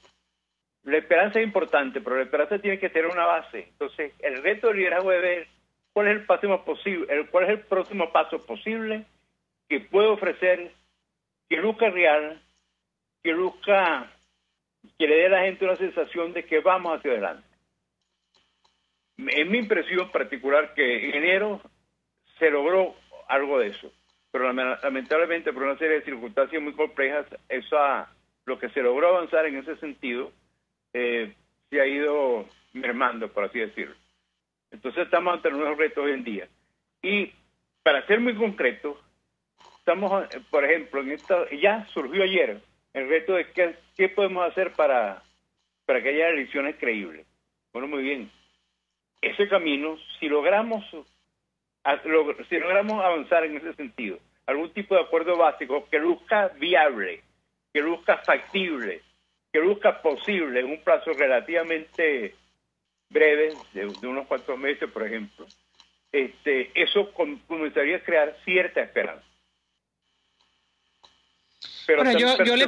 La esperanza es importante, pero la esperanza tiene que tener una base. Entonces, el reto del liderazgo es ver cuál es el próximo paso posible que puede ofrecer, que luzca real, que le dé a la gente una sensación de que vamos hacia adelante. Es mi impresión particular que en enero se logró algo de eso, pero lamentablemente por una serie de circunstancias muy complejas, lo que se logró avanzar en ese sentido se ha ido mermando, por así decirlo. Entonces estamos ante nuevos retos hoy en día. Y para ser muy concreto, estamos, por ejemplo, ya surgió ayer el reto de qué podemos hacer para que haya elecciones creíbles. Bueno, muy bien. Ese camino, si logramos avanzar en ese sentido, algún tipo de acuerdo básico que luzca viable, que luzca factible, que luzca posible en un plazo relativamente breve, de unos cuantos meses, por ejemplo, eso comenzaría a crear cierta esperanza. Pero ahora, yo le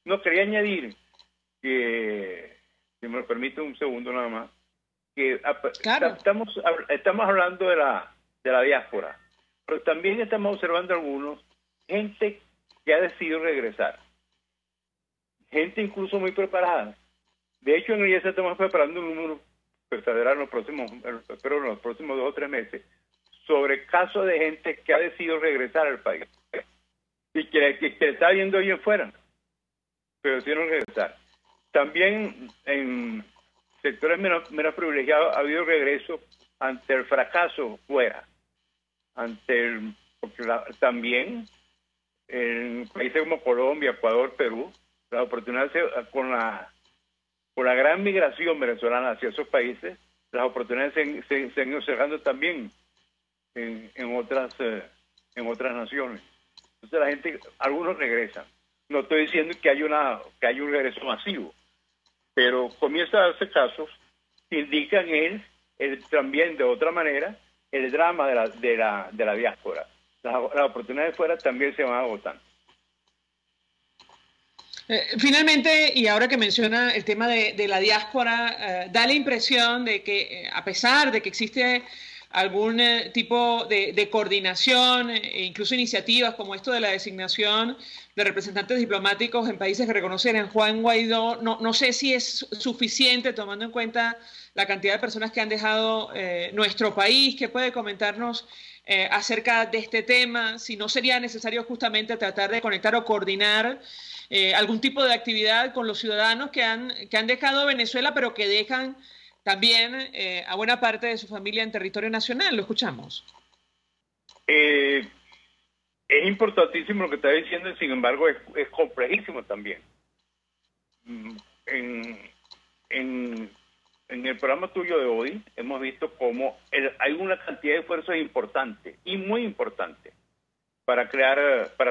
No, quería añadir que, si me lo permite un segundo nada más, que claro, estamos hablando de la diáspora, pero también estamos observando algunos, gente que ha decidido regresar, gente incluso muy preparada. De hecho, en el IES estamos preparando un número verdadero en los próximos 2 o 3 meses, sobre casos de gente que ha decidido regresar al país y que está viendo bien fuera, pero decidieron regresar. También en sectores menos privilegiados ha habido regreso ante el fracaso fuera, porque también en países como Colombia, Ecuador, Perú, las oportunidades con la gran migración venezolana hacia esos países, las oportunidades se han ido cerrando también en otras naciones. Entonces algunos regresan. No estoy diciendo que hay un regreso masivo, pero comienza a darse casos que indican también de otra manera el drama de la diáspora. Las oportunidades fuera también se van agotando. Finalmente, y ahora que menciona el tema de la diáspora, da la impresión de que a pesar de que existe algún tipo de coordinación e incluso iniciativas como esto de la designación de representantes diplomáticos en países que reconocen a Juan Guaidó, no sé si es suficiente tomando en cuenta la cantidad de personas que han dejado nuestro país. ¿Qué puede comentarnos acerca de este tema? Si no sería necesario justamente tratar de conectar o coordinar algún tipo de actividad con los ciudadanos que han dejado Venezuela, pero que dejan también a buena parte de su familia en territorio nacional. Lo escuchamos. Es importantísimo lo que está diciendo, sin embargo es complejísimo también. En el programa tuyo de hoy hemos visto cómo hay una cantidad de esfuerzos importantes y muy importantes para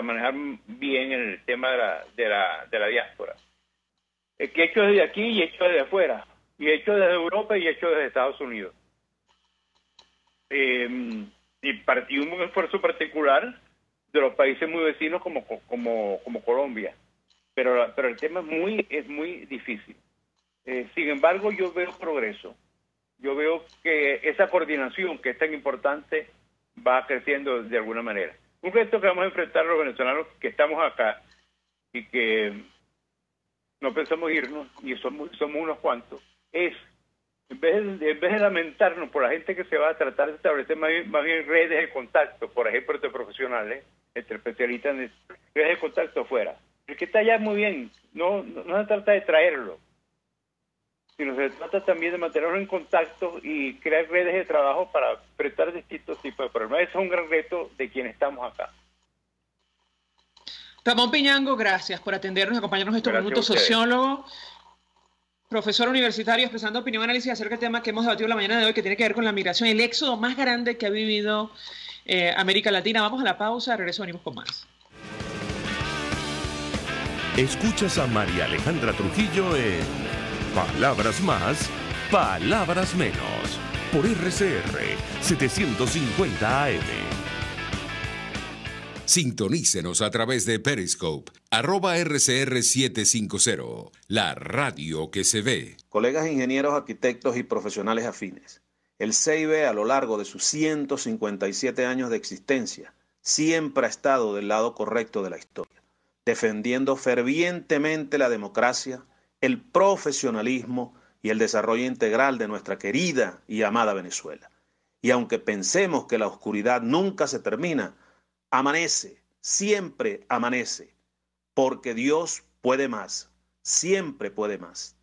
manejar bien el tema de la diáspora. Que hecho desde aquí y hecho desde afuera, y hecho desde Europa y hecho desde Estados Unidos. Y un esfuerzo particular de los países muy vecinos como Colombia. Pero el tema es muy difícil. Sin embargo, yo veo progreso. Yo veo que esa coordinación que es tan importante va creciendo de alguna manera. Un reto que vamos a enfrentar los venezolanos que estamos acá y que no pensamos irnos, y somos unos cuantos, es, en vez de lamentarnos por la gente que se va, a tratar de establecer más bien redes de contacto, por ejemplo, entre profesionales, entre especialistas en redes de contacto afuera. El que está allá muy bien, no se trata de traerlo, sino se trata también de mantenerlo en contacto y crear redes de trabajo para enfrentar distintos tipos de problemas. Ese es un gran reto de quienes estamos acá. Ramón Piñango, gracias por atendernos y acompañarnos en estos minutos. Sociólogo, profesor universitario, expresando opinión y análisis acerca del tema que hemos debatido la mañana de hoy, que tiene que ver con la migración, el éxodo más grande que ha vivido América Latina. Vamos a la pausa, regreso, venimos con más. Escuchas a María Alejandra Trujillo en Palabras Más, Palabras Menos, por RCR 750 AM. Sintonícenos a través de Periscope, @RCR750, la radio que se ve. Colegas ingenieros, arquitectos y profesionales afines, el CIB a lo largo de sus 157 años de existencia siempre ha estado del lado correcto de la historia, defendiendo fervientemente la democracia, el profesionalismo y el desarrollo integral de nuestra querida y amada Venezuela. Y aunque pensemos que la oscuridad nunca se termina, amanece, siempre amanece, porque Dios puede más, siempre puede más.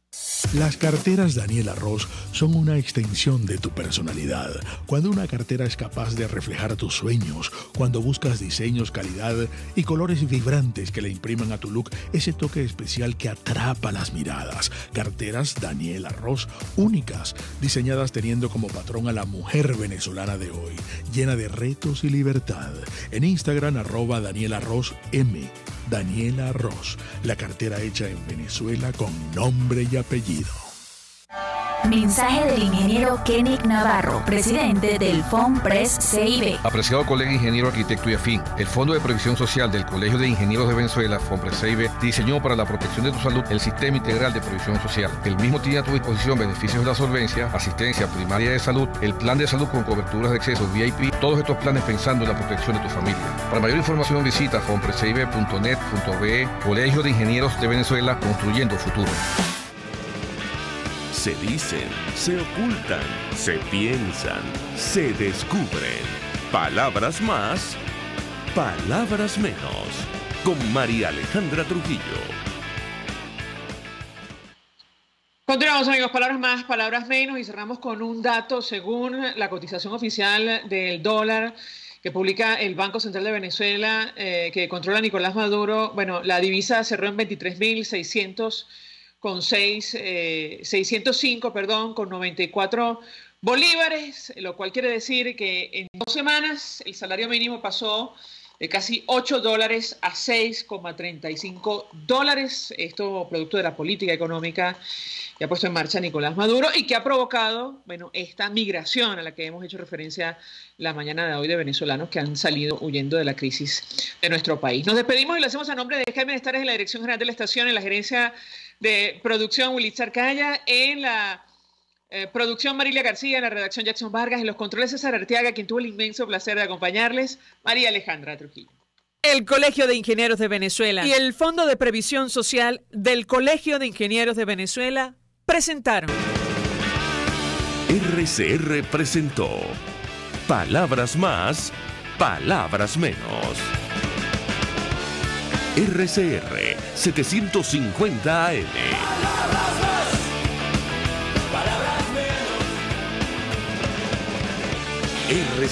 Las carteras Daniela Ross son una extensión de tu personalidad. Cuando una cartera es capaz de reflejar tus sueños, cuando buscas diseños, calidad y colores vibrantes que le impriman a tu look ese toque especial que atrapa las miradas. Carteras Daniela Ross únicas, diseñadas teniendo como patrón a la mujer venezolana de hoy, llena de retos y libertad. En Instagram @Daniela Ross M. Daniela Ross, la cartera hecha en Venezuela con nombre y apellido. Mensaje del ingeniero Kenick Navarro, presidente del FOMPRES CIB. Apreciado colega ingeniero, arquitecto y afín, el Fondo de Previsión Social del Colegio de Ingenieros de Venezuela, FOMPRES CIB, diseñó para la protección de tu salud el Sistema Integral de Previsión Social. El mismo tiene a tu disposición beneficios de la solvencia, asistencia primaria de salud, el plan de salud con coberturas de acceso VIP, todos estos planes pensando en la protección de tu familia. Para mayor información visita fomprescibe.net.be, Colegio de Ingenieros de Venezuela, construyendo futuro. Se dicen, se ocultan, se piensan, se descubren. Palabras más, palabras menos. Con María Alejandra Trujillo. Continuamos, amigos, palabras más, palabras menos, y cerramos con un dato. Según la cotización oficial del dólar que publica el Banco Central de Venezuela, que controla Nicolás Maduro, bueno, la divisa cerró en 605, con 94 bolívares, lo cual quiere decir que en 2 semanas el salario mínimo pasó de casi $8 a $6,35. Esto producto de la política económica que ha puesto en marcha Nicolás Maduro y que ha provocado, bueno, esta migración a la que hemos hecho referencia la mañana de hoy de venezolanos que han salido huyendo de la crisis de nuestro país. Nos despedimos y lo hacemos a nombre de Jaime Estares en la Dirección General de la Estación, en la gerencia de producción Wilitzer Calla, en la producción Marilia García, en la redacción Jackson Vargas, en los controles César Arteaga, quien tuvo el inmenso placer de acompañarles, María Alejandra Trujillo. El Colegio de Ingenieros de Venezuela y el Fondo de Previsión Social del Colegio de Ingenieros de Venezuela presentaron. RCR presentó Palabras más, palabras menos. RCR 750 AM. RCR